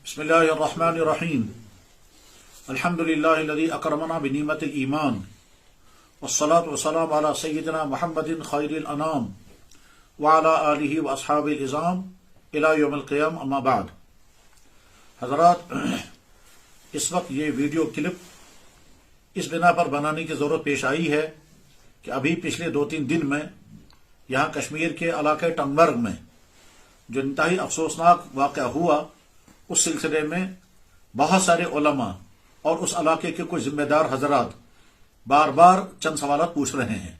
بسم الله الرحمن الرحيم الحمد لله الذي أكرمنا بنعمة الإيمان والصلاة والسلام على سيدنا محمد خير الأنام وعلى آله وأصحابه العظام إلى يوم القيامة أما بعد. حضرات، اس وقت یہ ویڈیو کلپ اس بنا پر بنانے کی ضرورت پیش آئی ہے کہ ابھی پچھلے 2-3 دن میں یہاں کشمیر کے علاقے ٹنگمرگ میں جو انتہائی افسوسناک واقعہ ہوا، اس سلسلے میں بہت سارے علماء اور اس علاقے کے کچھ ذمہ دار حضرات بار بار چند سوالات پوچھ رہے ہیں.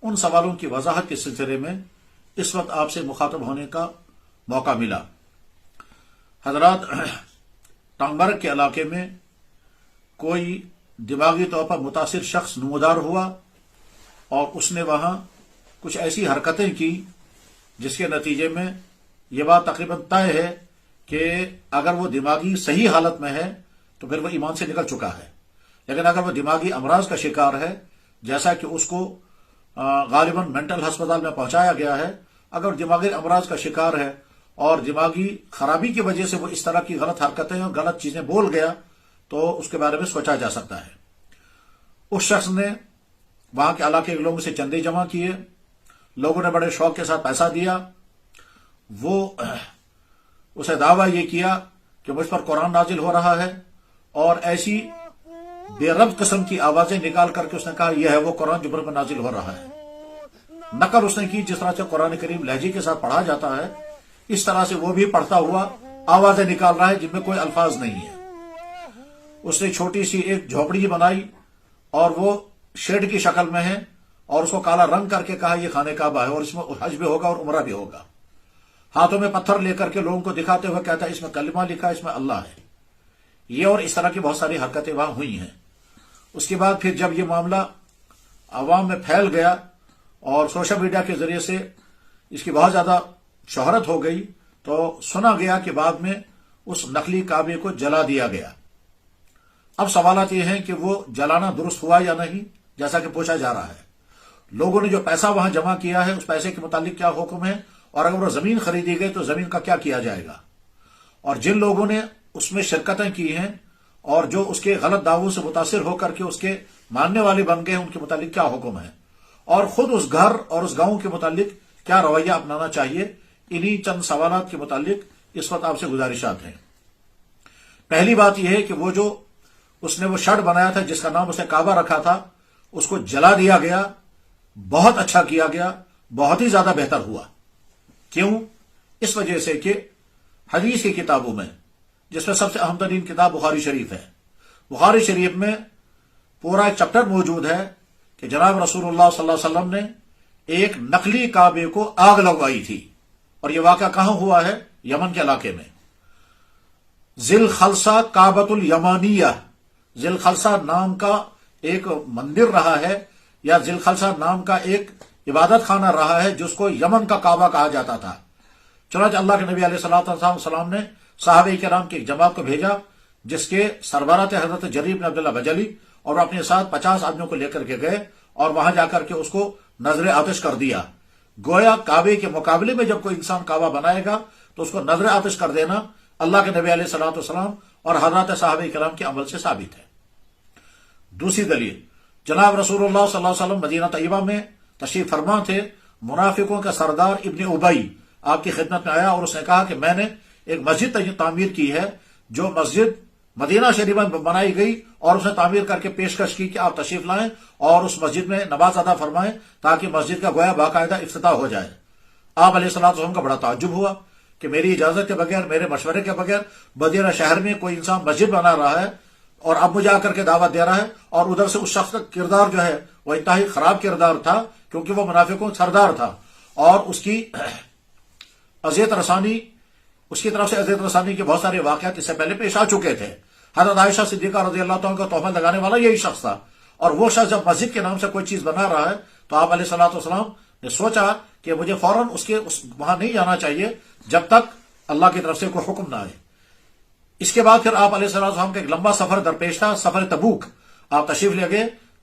ان سوالوں کی وضاحت کے سلسلے میں اس وقت آپ سے مخاطب ہونے کا موقع ملا. حضرات، ٹنگمرگ کے علاقے میں کوئی دماغی طور پر متاثر شخص نمودار ہوا اور اس نے وہاں کچھ ایسی حرکتیں کی جس کے نتیجے میں یہ بات تقریباً طے ہے کہ اگر وہ دماغی صحیح حالت میں ہے تو پھر وہ ایمان سے نکل چکا ہے، لیکن اگر وہ دماغی امراض کا شکار ہے، جیسا کہ اس کو غالباً مینٹل ہسپتال میں پہنچایا گیا ہے، اگر دماغی امراض کا شکار ہے اور دماغی خرابی کی وجہ سے وہ اس طرح کی غلط حرکتیں اور غلط چیزیں بول گیا تو اس کے بارے میں سوچا جا سکتا ہے. اس شخص نے وہاں کے علاقے کے لوگوں سے چندے جمع کیے، لوگوں نے بڑے شوق کے ساتھ پیسہ دیا. وہ اسے دعویٰ یہ کیا کہ مجھ پر قرآن نازل ہو رہا ہے، اور ایسی بے ربط قسم کی آوازیں نکال کر کے اس نے کہا یہ ہے وہ قرآن جو پر نازل ہو رہا ہے. نقل اس نے کی جس طرح سے قرآن کریم لہجے کے ساتھ پڑھا جاتا ہے، اس طرح سے وہ بھی پڑھتا ہوا آوازیں نکال رہا ہے جن میں کوئی الفاظ نہیں ہے. اس نے چھوٹی سی ایک جھوپڑی بنائی اور وہ شیڈ کی شکل میں ہے، اور اس کو کالا رنگ کر کے کہا یہ خانہ کعبہ ہے اور اس میں حج بھی ہوگا اور عمرہ بھی ہوگا. ہاتھوں میں پتھر لے کر کے لوگوں کو دکھاتے ہوئے کہتا ہے اس میں کلمہ لکھا ہے، اس میں اللہ ہے. یہ اور اس طرح کی بہت ساری حرکتیں وہاں ہوئی ہیں. اس کے بعد پھر جب یہ معاملہ عوام میں پھیل گیا اور سوشل میڈیا کے ذریعے سے اس کی بہت زیادہ شہرت ہو گئی تو سنا گیا کہ بعد میں اس نقلی کعبے کو جلا دیا گیا. اب سوالات یہ ہیں کہ وہ جلانا درست ہوا یا نہیں، جیسا کہ پوچھا جا رہا ہے. لوگوں نے جو پیسہ وہاں جمع کیا ہے اس پیسے کے متعلق کیا حکم ہے، اور اگر وہ زمین خریدی گئی تو زمین کا کیا کیا جائے گا، اور جن لوگوں نے اس میں شرکتیں کی ہیں اور جو اس کے غلط دعووں سے متاثر ہو کر کے اس کے ماننے والے بن گئے ان کے متعلق کیا حکم ہے، اور خود اس گھر اور اس گاؤں کے متعلق کیا رویہ اپنانا چاہیے. انہی چند سوالات کے متعلق اس وقت آپ سے گزارشات ہیں. پہلی بات یہ ہے کہ وہ جو اس نے وہ شڈ بنایا تھا جس کا نام اس نے کعبہ رکھا تھا، اس کو جلا دیا گیا. بہت اچھا کیا گیا، بہت ہی زیادہ بہتر ہوا. کیوں؟ اس وجہ سے کہ حدیث کی کتابوں میں، جس میں سب سے اہم ترین کتاب بخاری شریف ہے، بخاری شریف میں پورا ایک چپٹر موجود ہے کہ جناب رسول اللہ صلی اللہ علیہ وسلم نے ایک نقلی کعبے کو آگ لگوائی تھی. اور یہ واقعہ کہاں ہوا ہے؟ یمن کے علاقے میں. ذی الخلصہ کعبۃ الیمانیہ، ذی الخلصہ نام کا ایک مندر رہا ہے، یا ذی الخلصہ نام کا ایک عبادت خانہ رہا ہے جس کو یمن کا کعبہ کہا جاتا تھا. چنانچہ اللہ کے نبی علیہ السلام نے صحابہ کرام کی ایک جماعت کو بھیجا جس کے سربراہ تھے حضرت جریر بن عبداللہ بجلی، اور اپنے ساتھ 50 آدمیوں کو لے کر کے گئے اور وہاں جا کر کے اس کو نظر آتش کر دیا. گویا کعبے کے مقابلے میں جب کوئی انسان کعبہ بنائے گا تو اس کو نظر آتش کر دینا اللہ کے نبی علیہ السلام اور حضرات صحابہ کرام کے عمل سے ثابت ہے. دوسری دلیل، جناب رسول اللہ صلی اللہ علیہ وسلم مدینہ طیبہ میں تشریف فرما تھے. منافقوں کا سردار ابن ابی آپ کی خدمت میں آیا اور اس نے کہا کہ میں نے ایک مسجد تعمیر کی ہے، جو مسجد مدینہ شریف میں بنائی گئی، اور اس نے تعمیر کر کے پیشکش کی کہ آپ تشریف لائیں اور اس مسجد میں نماز ادا فرمائیں تاکہ مسجد کا گویا باقاعدہ افتتاح ہو جائے. آپ علیہ السلام کا بڑا تعجب ہوا کہ میری اجازت کے بغیر، میرے مشورے کے بغیر مدینہ شہر میں کوئی انسان مسجد بنا رہا ہے اور اب مجھے آ کر کے دعوت دے رہا ہے. اور ادھر سے اس شخص کا کردار جو ہے وہ انتہائی خراب کردار تھا، کیونکہ وہ منافقوں کا سردار تھا، اور اس کی اذیت رسانی، اس کی طرف سے اذیت رسانی کے بہت سارے واقعات اس سے پہلے پیش آ چکے تھے. حضرت عائشہ صدیقہ رضی اللہ عنہ کا تہمت لگانے والا یہی شخص تھا. اور وہ شخص جب مسجد کے نام سے کوئی چیز بنا رہا ہے تو آپ علیہ السلام نے سوچا کہ مجھے فوراً وہاں نہیں جانا چاہیے جب تک اللہ کی طرف سے کوئی حکم نہ آئے. اس کے بعد پھر آپ علیہ السلام کا ایک لمبا سفر درپیش تھا، سفر تبوک. آپ تشریف لے گئے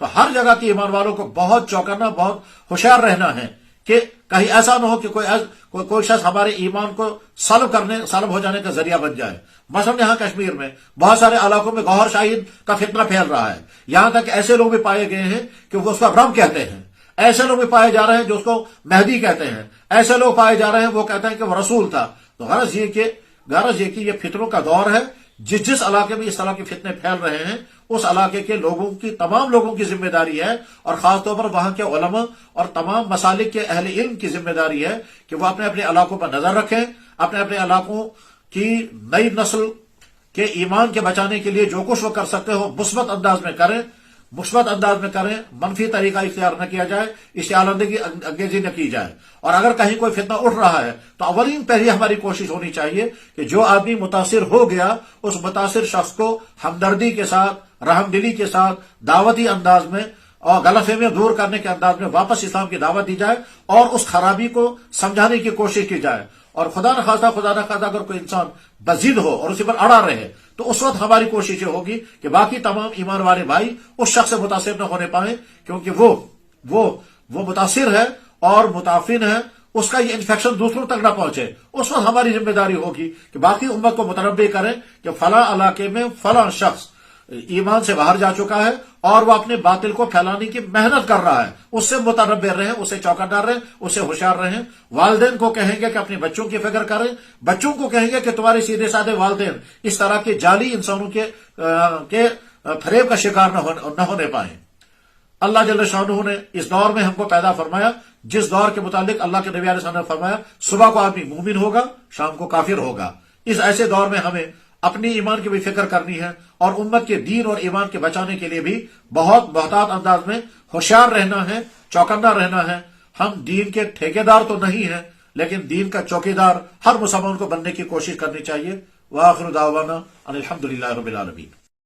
تو ہر جگہ کے ایمان والوں کو بہت چوکنا، بہت ہوشیار رہنا ہے کہ کہیں ایسا نہ ہو کہ کوئی شخص ہمارے ایمان کو سلب ہو جانے کا ذریعہ بن جائے۔ مثلا یہاں کشمیر میں بہت سارے علاقوں میں گوہر شاہین کا فتنہ پھیل رہا ہے، یہاں تک کہ ایسے لوگ بھی پائے گئے ہیں کہ وہ اس کو برہم کہتے ہیں، ایسے لوگ بھی پائے جا رہے ہیں جو اس کو مہدی کہتے ہیں، ایسے لوگ پائے جا رہے ہیں وہ کہتے ہیں کہ وہ رسول تھا۔ تو غرض یہ کہ یہ فتنوں کا دور ہے۔ جس علاقے میں اس طرح کے فتنے پھیل رہے ہیں اس علاقے کے لوگوں کی، تمام لوگوں کی ذمہ داری ہے، اور خاص طور پر وہاں کے علماء اور تمام مسالک کے اہل علم کی ذمہ داری ہے کہ وہ اپنے اپنے علاقوں پر نظر رکھیں، اپنے اپنے علاقوں کی نئی نسل کے ایمان کے بچانے کے لیے جو کچھ وہ کر سکتے ہو مثبت انداز میں کریں، منفی طریقہ اختیار نہ کیا جائے، اشتعال انگیزی نہ کی جائے۔ اور اگر کہیں کوئی فتنہ اٹھ رہا ہے تو اولین پہلی ہماری کوشش ہونی چاہیے کہ جو آدمی متاثر ہو گیا اس متاثر شخص کو ہمدردی کے ساتھ، رحم دلی کے ساتھ، دعوتی انداز میں اور غلط فہمیاں دور کرنے کے انداز میں واپس اسلام کی دعوت دی جائے اور اس خرابی کو سمجھانے کی کوشش کی جائے۔ اور خدا نخواستہ اگر کوئی انسان بزید ہو اور اسی پر اڑا رہے تو اس وقت ہماری کوشش یہ ہوگی کہ باقی تمام ایمان والے بھائی اس شخص سے متاثر نہ ہونے پائیں، کیونکہ وہ متاثر ہے اور متعفن ہے، اس کا یہ انفیکشن دوسروں تک نہ پہنچے۔ اس وقت ہماری ذمہ داری ہوگی کہ باقی امت کو متنبع کریں کہ فلاں علاقے میں فلاں شخص ایمان سے باہر جا چکا ہے اور وہ اپنے باطل کو پھیلانے کی محنت کر رہا ہے، اس سے متنبع رہیں، اسے چوکندار رہیں، اسے ہوشیار رہیں۔ والدین کو کہیں گے کہ اپنے بچوں کی فکر کریں، بچوں کو کہیں گے کہ تمہارے سیدھے سادے والدین اس طرح کے جعلی انسانوں کے فریب کا شکار نہ ہونے پائیں۔ اللہ جل شانہ نے اس دور میں ہم کو پیدا فرمایا جس دور کے متعلق اللہ کے نبی علیہ السلام نے فرمایا صبح کو آدمی مومن ہوگا، شام کو کافر ہوگا۔ اس ایسے دور میں ہمیں اپنی ایمان کی بھی فکر کرنی ہے اور امت کے دین اور ایمان کے بچانے کے لیے بھی بہت محتاط انداز میں ہوشیار رہنا ہے، چوکنا رہنا ہے۔ ہم دین کے ٹھیکیدار تو نہیں ہیں لیکن دین کا چوکیدار ہر مسلمان کو بننے کی کوشش کرنی چاہیے۔ وآخر دعوانا ان الحمدللہ رب العالمین۔